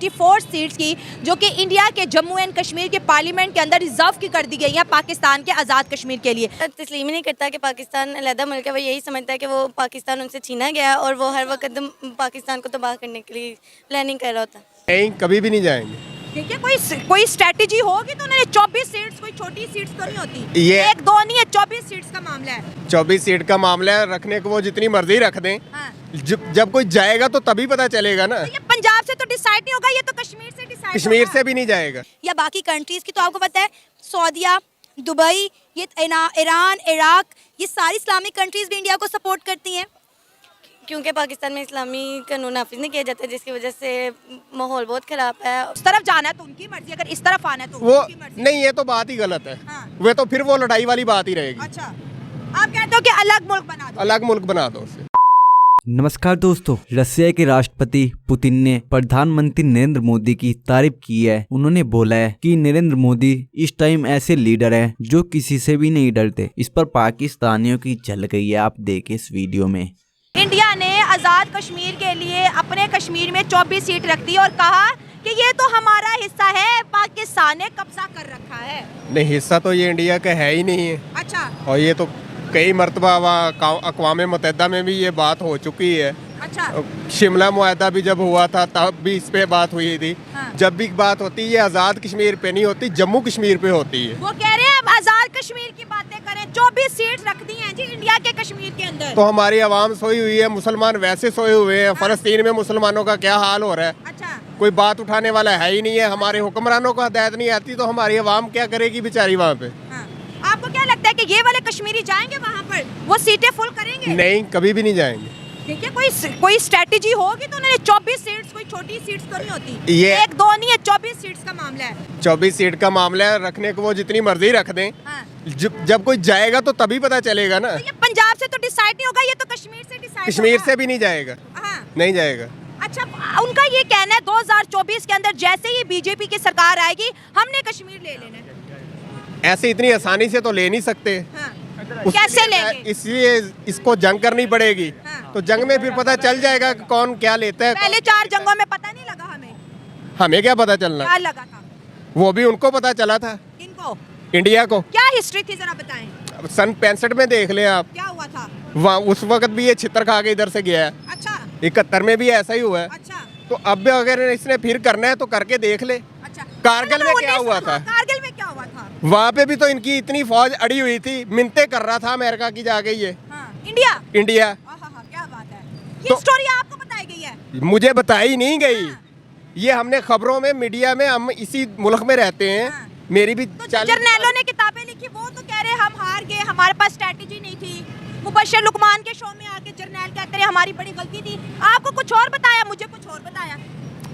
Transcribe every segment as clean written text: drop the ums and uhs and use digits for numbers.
74 seats की, जो कि इंडिया के जम्मू एंड कश्मीर के पार्लियामेंट के अंदर रिजर्व की कर दी गई है पाकिस्तान के आज़ाद कश्मीर के लिए। तस्लीम ही नहीं करता कि पाकिस्तान अलहदा मुल्क है। वो यही समझता है कि वो पाकिस्तान उनसे छीना गया है और वो हर वक्त पाकिस्तान को तबाह करने के लिए प्लानिंग कर रहा होता है। नहीं, कभी भी नहीं जाएंगे। देखिए कोई स्ट्रेटजी होगी तो उन्होंने 24 सीट्स, कोई छोटी सीट्स तो नहीं होती, ये एक दो नहीं है, 24 सीट्स का मामला है। 24 सीट का मामला है, रखने को वो जितनी मर्जी रख दें। हाँ। जब कोई जाएगा तो तभी पता चलेगा ना। तो ये पंजाब से तो डिसाइड नहीं होगा, ये तो कश्मीर से डिसाइड कश्मीर से भी नहीं जाएगा। या बाकी कंट्रीज़ की तो आपको पता है, सऊदीया, दुबई, ये ईरान, इराक, ये सारी इस्लामिक कंट्रीज़ भी इंडिया को सपोर्ट करती हैं, क्योंकि पाकिस्तान में इस्लामी कानून नाफिज नहीं किया जाता, जिसकी वजह से माहौल बहुत ख़राब है। उस तरफ जाना है तो उनकी मर्जी, अगर इस तरफ आना है तो वो उनकी मर्जी। नहीं, ये तो बात ही गलत है। हाँ। वे तो फिर वो लड़ाई वाली बात ही रहेगी। अच्छा, आप कहते हो कि अलग मुल्क बना दो। अलग मुल्क बना दो उसे। नमस्कार दोस्तों, रशिया के राष्ट्रपति पुतिन ने प्रधानमंत्री नरेंद्र मोदी की तारीफ की है। उन्होंने बोला है कि नरेंद्र मोदी इस टाइम ऐसे लीडर हैं जो किसी से भी नहीं डरते। इस पर पाकिस्तानियों की झल गई है, आप देखें इस वीडियो में। इंडिया ने आज़ाद कश्मीर के लिए अपने कश्मीर में 24 सीट रख दी और कहा कि ये तो हमारा हिस्सा है, पाकिस्तान ने कब्जा कर रखा है। नहीं, हिस्सा तो ये इंडिया का है ही नहीं है। अच्छा और ये तो कई मरतबा अक़वाम मुत्तहिदा में भी ये बात हो चुकी है। अच्छा। शिमला मुआहदा भी जब हुआ था तब भी इस पे बात हुई थी। हाँ। जब भी बात होती है ये आज़ाद कश्मीर पे नहीं होती, जम्मू कश्मीर पे होती है। वो कह रहे हैं आज़ाद कश्मीर की बातें करें, 24 सीट रख दी हैं जी इंडिया के कश्मीर के अंदर। तो हमारी आवाम सोई हुई है, मुसलमान वैसे सोए हुए हैं। फ़लस्तीन में मुसलमानों का क्या हाल हो रहा है, अच्छा, कोई बात उठाने वाला है ही नहीं है। हमारे हुक्मरानों को हिदायत नहीं आती तो हमारी आवाम क्या करेगी बेचारी वहाँ पे। हाँ। आपको क्या लगता है कि ये वाले कश्मीरी जाएंगे वहाँ पर, वो सीटें फुल करेंगे? नहीं, कभी भी नहीं जाएंगे। देखिए कोई स्ट्रेटजी होगी तो उन्होंने 24 सीट्स, कोई छोटी सीट्स तो नहीं होती, ये एक दो नहीं है, 24 सीट्स का मामला है। 24 सीट का मामला है, रखने को वो जितनी मर्जी रख दें। हाँ। जब कोई जाएगा तो तभी पता चलेगा ना। तो ये पंजाब से तो डिसाइड नहीं होगा, ये तो कश्मीर से डिसाइड कश्मीर से भी नहीं जाएगा। हाँ। नहीं जाएगा। अच्छा, उनका ये कहना है 2024 के अंदर जैसे ही बीजेपी की सरकार आएगी हमने कश्मीर ले लेना है। ऐसे इतनी आसानी से तो ले नहीं सकते। हाँ। उसके कैसे लिए लेंगे? इसलिए इसको जंग करनी पड़ेगी। हाँ। तो जंग में फिर पता चल जाएगा कि कौन क्या लेता है। पहले 4 जंगों में पता नहीं लगा हमें, हमें क्या पता चलना, क्या लगा था? वो भी उनको पता चला था, इनको इंडिया को। क्या हिस्ट्री थी जरा बताएं, सन 65 में देख लें आप, क्या हुआ था? वहाँ उस वक्त भी ये छितर खा के इधर से गया है। अच्छा 71 में भी ऐसा ही हुआ है। अच्छा तो अब भी अगर इसने फिर करना है तो करके देख ले। अच्छा। कारगिल में क्या हुआ था? कारगिल में क्या हुआ था? वहाँ पे भी तो इनकी इतनी फौज अड़ी हुई थी, मिन्नतें कर रहा था अमेरिका की जाके ये हाँ। इंडिया। इंडिया। क्या बात है, ये तो- स्टोरी आपको बताई गई है? मुझे बताई नहीं गई। हाँ। ये हमने खबरों में, मीडिया में, हम इसी मुल्क में रहते हैं। हाँ। मेरी भी तो 40 जर्नैलों ने किताबें लिखी, वो तो कह रहे हम हार गए, हमारे पास स्ट्रेटजी नहीं थी। मुबश्शिर लुकमान के शो में आके जर्नैल कहते रहे हमारी बड़ी गलती थी। आपको कुछ और बताया, मुझे कुछ और बताया।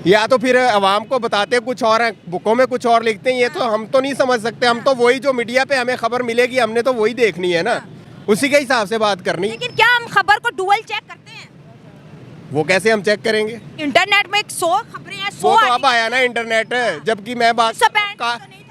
या तो फिर आवाम को बताते कुछ और हैं, बुकों में कुछ और लिखते हैं। ये तो हम तो नहीं समझ सकते। हम तो वही जो मीडिया पे हमें खबर मिलेगी हमने तो वही देखनी है ना, उसी के हिसाब से बात करनी। लेकिन क्या हम खबर को डुअल चेक करते हैं? वो कैसे हम चेक करेंगे? इंटरनेट में 100 खबरें हैं, 100 वो तो अब आया ना इंटरनेट। जबकि मैं बात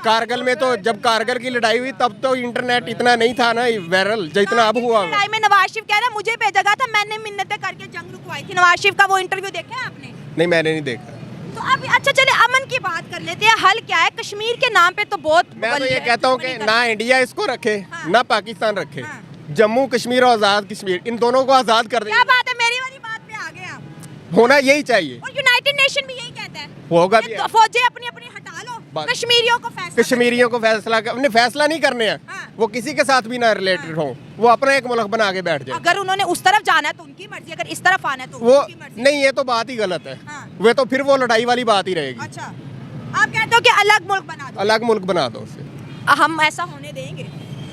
कारगिल में, तो जब कारगिल की लड़ाई हुई तब तो इंटरनेट इतना नहीं था ना वायरल जितना अब हुआ। लड़ाई में नवाज शरीफ कह रहा है मुझे भेजा गया था, मैंने मिन्नतें करके जंग रुकवाई थी। नवाज शरीफ का वो इंटरव्यू देखा है आपने? नहीं, मैंने नहीं देखा। तो अब अच्छा चले अमन की बात कर लेते हैं। हल क्या है? कश्मीर के नाम पे तो बहुत मैं तो ये कहता हूँ कि ना इंडिया इसको रखे, हाँ। ना पाकिस्तान रखे। हाँ। जम्मू कश्मीर और आज़ाद कश्मीर, इन दोनों को आज़ाद कर क्या दे। बात है, मेरी वाली बात पे आ गए आप। होना यही चाहिए। और यूनाइटेड नेशन भी यही कहता है, होगा कि भी। तो फौजें अपनी अपनी हटा लो, बात- कश्मीरियों को फैसला कश्मीरियों को अपने फैसला नहीं करने हैं। हाँ। वो किसी के साथ भी ना रिलेटेड हो, वो अपना एक मुल्क बना के बैठ जाए। अगर उन्होंने उस तरफ जाना है तो उनकी मर्जी, अगर इस तरफ आना है तो वो उनकी मर्जी। नहीं, ये तो बात ही गलत है। हाँ। वे तो फिर वो लड़ाई वाली बात ही रहेगी। अच्छा, आप कहते हो कि अलग मुल्क बना दो। अलग मुल्क बना दो उसे। हम ऐसा होने देंगे?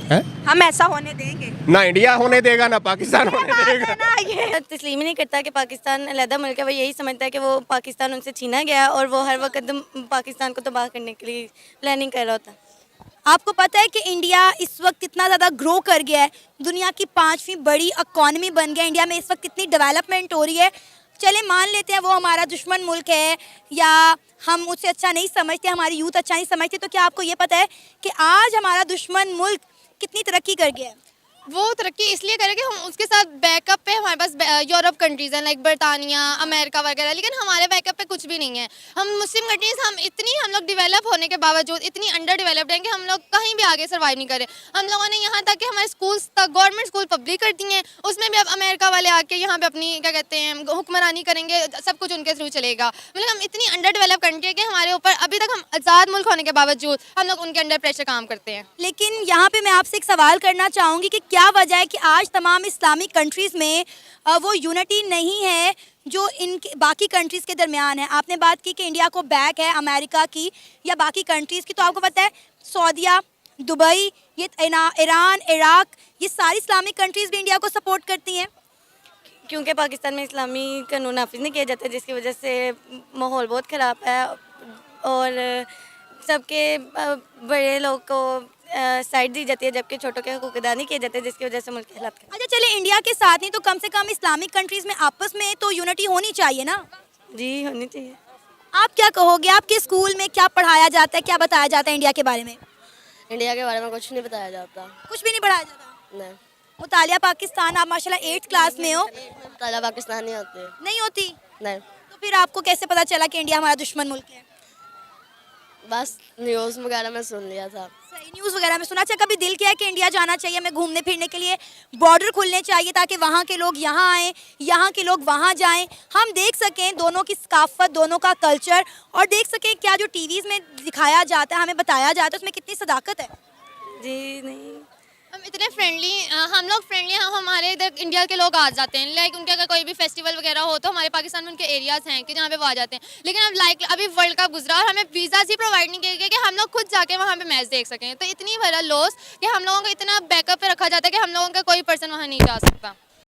है? हम ऐसा होने देंगे? ना इंडिया होने देगा ना पाकिस्तान होने बात देगा। है ना ये। तस्लीम ही नहीं करता कि पाकिस्तान अलहदा मुल्क है। वो यही समझता है कि वो पाकिस्तान उनसे छीना गया है और वो हर वक्त पाकिस्तान को तबाह करने के लिए प्लानिंग कर रहा होता है। आपको पता है कि इंडिया इस वक्त कितना ज़्यादा ग्रो कर गया है, दुनिया की 5वीं बड़ी इकॉनमी बन गया। इंडिया में इस वक्त कितनी डेवलपमेंट हो रही है। चले मान लेते हैं वो हमारा दुश्मन मुल्क है या हम उससे अच्छा नहीं समझते, हमारी यूथ अच्छा नहीं समझते, तो क्या आपको ये पता है कि आज हमारा दुश्मन मुल्क कितनी तरक्की कर गया है? वो तरक्की इसलिए करे कि हम उसके साथ बैकअप पे हमारे पास यूरोप कंट्रीज़ हैं लाइक बरतानिया अमेरिका वगैरह, लेकिन हमारे बैकअप पे कुछ भी नहीं है। हम मुस्लिम कंट्रीज़ हम लोग डेवलप होने के बावजूद इतनी अंडर डेवलप्ड हैं कि हम लोग कहीं भी आगे सर्वाइव नहीं करे। हम लोगों ने यहाँ तक कि हमारे स्कूल्स तक गवर्नमेंट स्कूल पब्लिक करती हैं, उसमें भी अब अमेरिका वाले आके यहाँ पे अपनी क्या कहते हैं हुक्मरानी करेंगे, सब कुछ उनके थ्रू चलेगा। मतलब हम इतनी अंडर डेवलप कंट्री है कि हमारे ऊपर अभी तक हम आज़ाद मुल्क होने के बावजूद हम लोग उनके अंडर प्रेशर काम करते हैं। लेकिन यहाँ पे मैं आपसे एक सवाल करना चाहूँगी कि क्या वजह है कि आज तमाम इस्लामिक कंट्रीज़ में वो यूनिटी नहीं है जो इन बाकी कंट्रीज़ के दरमियान है। आपने बात की कि इंडिया को बैक है अमेरिका की या बाकी कंट्रीज़ की, तो आपको पता है सऊदीया, दुबई, ये ईरान, इराक, ये सारी इस्लामिक कंट्रीज़ भी इंडिया को सपोर्ट करती हैं। क्योंकि पाकिस्तान में इस्लामी कानून नाफिज नहीं किया जाता, जिसकी वजह से माहौल बहुत ख़राब है और सबके बड़े लोग को साइड दी जाती है, जबकि छोटों के हकूक़ अदा नहीं किए जाते, जिसकी वजह से मुल्क के हालात। अच्छा चले, इंडिया के साथ नहीं तो कम से कम इस्लामिक कंट्रीज़ में आपस में तो यूनिटी होनी चाहिए ना। जी होनी चाहिए। आप क्या कहोगे, आपके स्कूल में क्या पढ़ाया जाता है, क्या बताया जाता है इंडिया के बारे में? इंडिया के बारे में कुछ नहीं बताया जाता। कुछ भी नहीं पढ़ाया जाता। नहीं, मुतालिया पाकिस्तान, आप माशाल्लाह 8th क्लास में हो। मुतालिया पाकिस्तान नहीं होते। नहीं होती? नहीं, तो फिर आपको कैसे पता चला कि इंडिया हमारा दुश्मन मुल्क है? बस न्यूज़ वगैरह में सुन लिया था। सही, न्यूज़ वगैरह में सुना। अच्छा, कभी दिल किया कि इंडिया जाना चाहिए हमें घूमने फिरने के लिए, बॉर्डर खुलने चाहिए ताकि वहाँ के लोग यहाँ आएँ, यहाँ के लोग वहाँ जाएँ, हम देख सकें दोनों की सकाफत, दोनों का कल्चर, और देख सकें क्या जो टीवीज़ में दिखाया जाता है, हमें बताया जाता है, उसमें कितनी सदाकत है। जी नहीं, हम इतने फ्रेंडली, हम लोग फ्रेंडली हैं। हमारे इधर इंडिया के लोग आ जाते हैं, लाइक उनके अगर कोई भी फेस्टिवल वगैरह हो तो हमारे पाकिस्तान में उनके एरियाज़ हैं कि जहाँ पे वो आ जाते हैं। लेकिन अब लाइक अभी वर्ल्ड कप गुजरा और हमें वीज़ाज़ ही प्रोवाइड नहीं किए गए कि हम लोग खुद जाके वहाँ पे मैच देख सकें। तो इतनी बड़ा लॉस कि हम लोगों को इतना बैकअप पे रखा जाता है कि हम लोगों का कोई पर्सन वहाँ नहीं जा सकता।